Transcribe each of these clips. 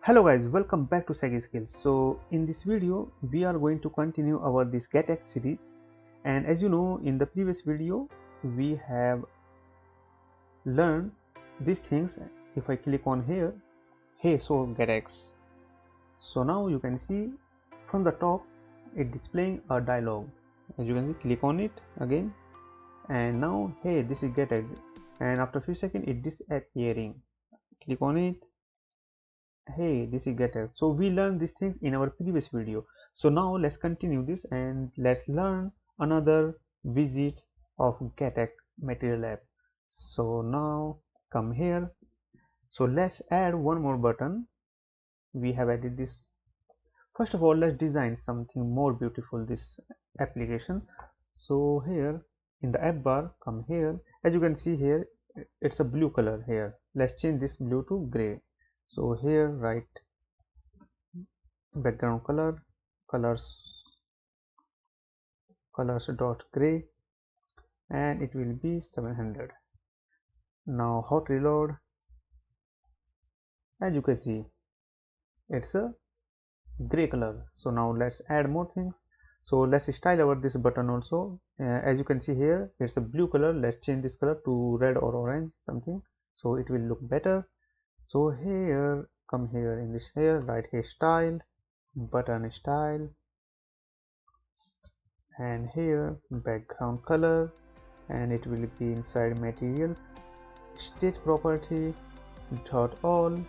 Hello guys, welcome back to Sagi Skills. So in this video we are going to continue our this GetX series, and as you know, in the previous video we have learned these things. If I click on here, hey, so GetX. So now you can see from the top it displaying a dialog. As you can see, click on it again, and now hey, this is GetX, and after a few seconds it disappearing. Click on it, hey, this is GetX. So we learned these things in our previous video. So now let's continue this and let's learn another visits of GetX material app. So now come here. So let's add one more button. We have added this. First of all, let's design something more beautiful this application. So here in the app bar, come here. As you can see here, it's a blue color here. Let's change this blue to gray. So here write background colors dot gray, and it will be 700. Now hot reload. As you can see, it's a gray color. So now let's add more things. So let's style our this button also. As you can see here, it's a blue color. Let's change this color to red or orange something, so it will look better. So here, come here in this here, write here style, button style, and here background color, and it will be inside material state property dot all,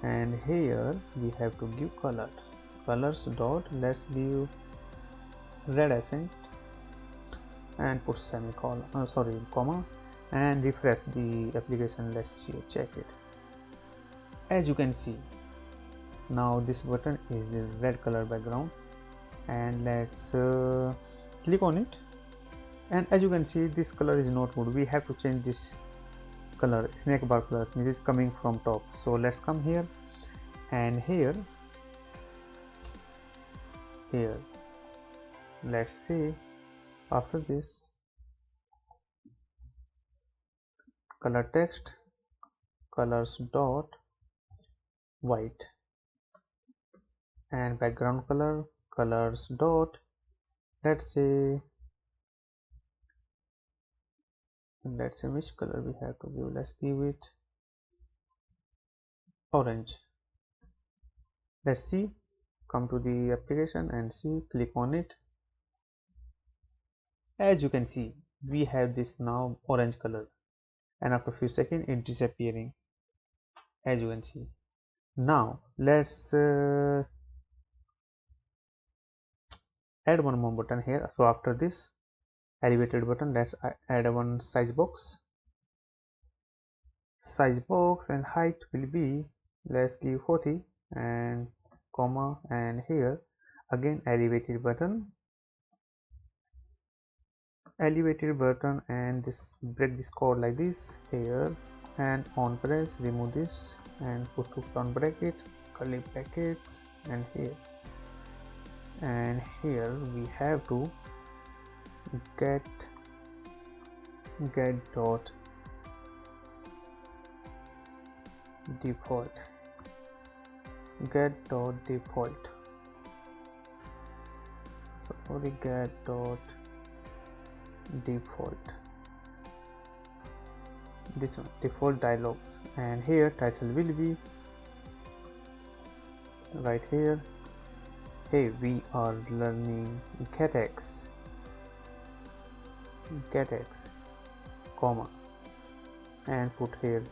and here we have to give colors dot, let's give red accent and put semicolon, comma, and refresh the application. Let's check it. As you can see, now this button is a red color background, and let's click on it, and as you can see, this color is not good. We have to change this color, snake bar color, which is coming from top. So let's come here, and here let's see, after this color text colors dot white, and background color colors dot, let's say which color we have to give. Let's give it orange. Let's see, come to the application and see, click on it. As you can see, we have this now orange color, and after a few seconds it disappearing, as you can see. Now let's add one more button here. So after this elevated button, let's add one size box, and height will be, let's give 40 and comma, and here again elevated button, and this break this code like this here, and on press remove this and put two round brackets, curly brackets, and here we have to get dot default, sorry, get dot default, this one, default dialogs, and here title will be right here, hey, we are learning GetX, comma, and put here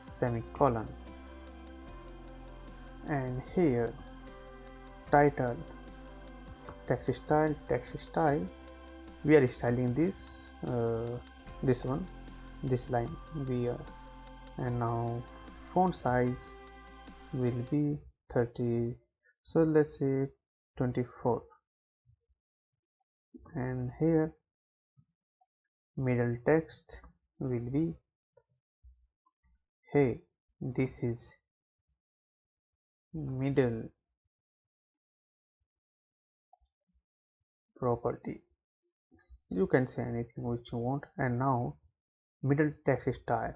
semicolon, and here title text style, we are styling this this line we are, and now font size will be 30, so let's say 24, and here middle text will be, hey, this is middle property. You can say anything which you want. And now middle text style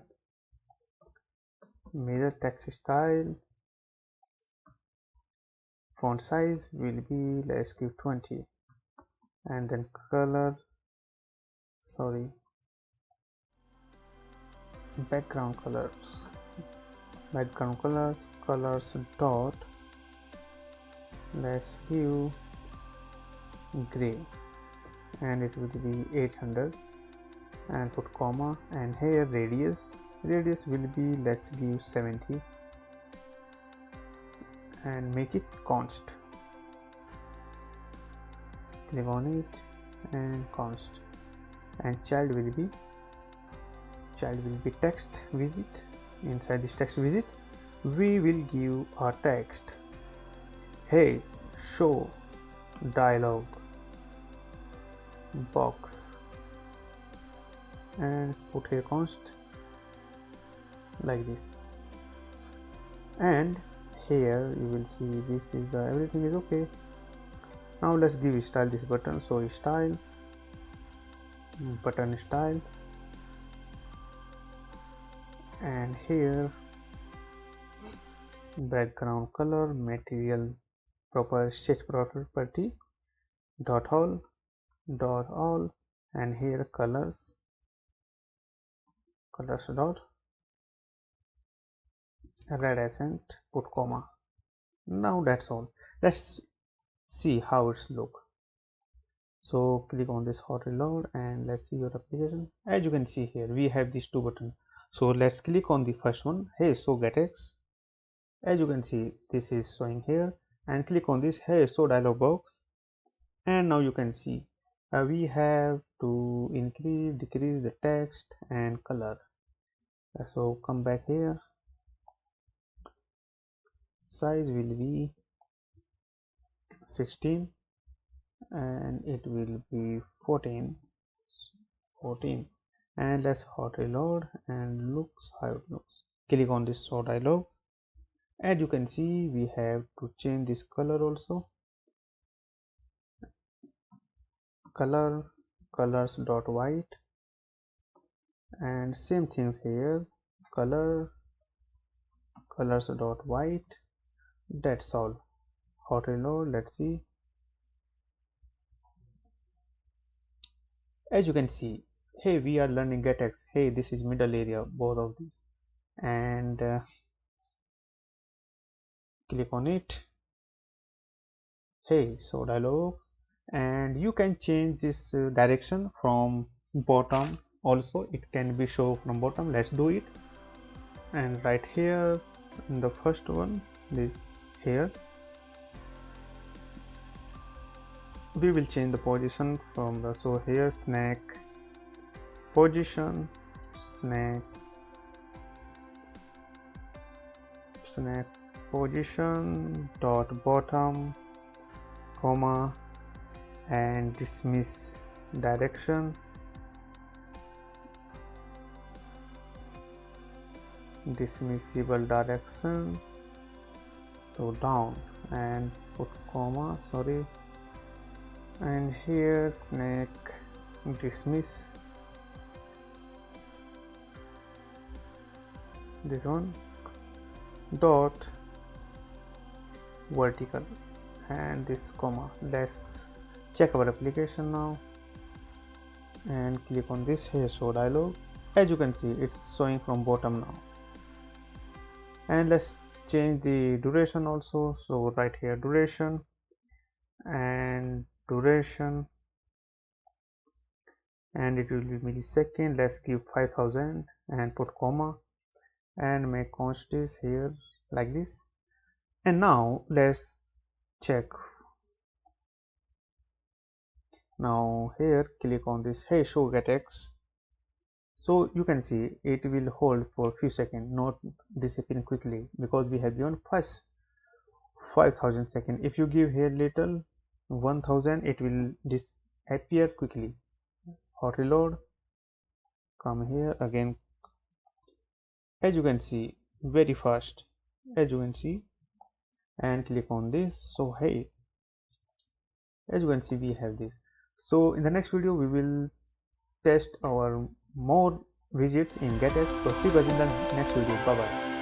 Font size will be, let's give 20, and then color, sorry, background colors, colors dot, let's give gray, and it will be 800, and put comma, and here radius will be, let's give 70, and make it const. Click on it and const, and child will be text visit. Inside this text visit we will give a text, hey show dialog box, and put here const like this, and here you will see this is the everything is okay. Now let's give style this button, so style button style, and here background color material proper sketch property dot all, and here colors dot red accent, put comma. Now that's all. Let's see how it's look. So click on this hot reload and let's see your application. As you can see here we have these two buttons, so let's click on the first one, hey so getX. As you can see this is showing here, and click on this hey so dialog box, and now you can see we have to decrease the text and color. So come back here, size will be 16 and it will be 14, and let's hot reload and looks how it looks. Click on this show dialog. As you can see we have to change this color also, colors dot white, and same things here, colors dot white. That's all. Hot reload, let's see. As you can see, hey we are learning getX, hey this is middle area, both of these, and click on it, hey so dialogs, and you can change this direction from bottom also, it can be show from bottom. Let's do it, and right here in the first one, this here we will change the position from the, so here snack position, snack position dot bottom comma, and dismiss direction, dismissible direction, so down, and put comma, sorry, and here snack dismiss this one dot vertical, and this comma. Let's check our application now and click on this here show dialog. As you can see it's showing from bottom now, and let's change the duration also, so right here duration, and it will be millisecond. Let's give 5000 and put comma and make const is here like this. And now let's check. Now here click on this hey show getX, so you can see it will hold for a few seconds, not disappear quickly, because we have given first 5000 seconds. If you give here little 1000, it will disappear quickly. Hot reload, come here again, as you can see very fast, as you can see, and click on this, so hey as you can see we have this. So in the next video we will test our more widgets in getX. So see you guys in the next video. Bye bye.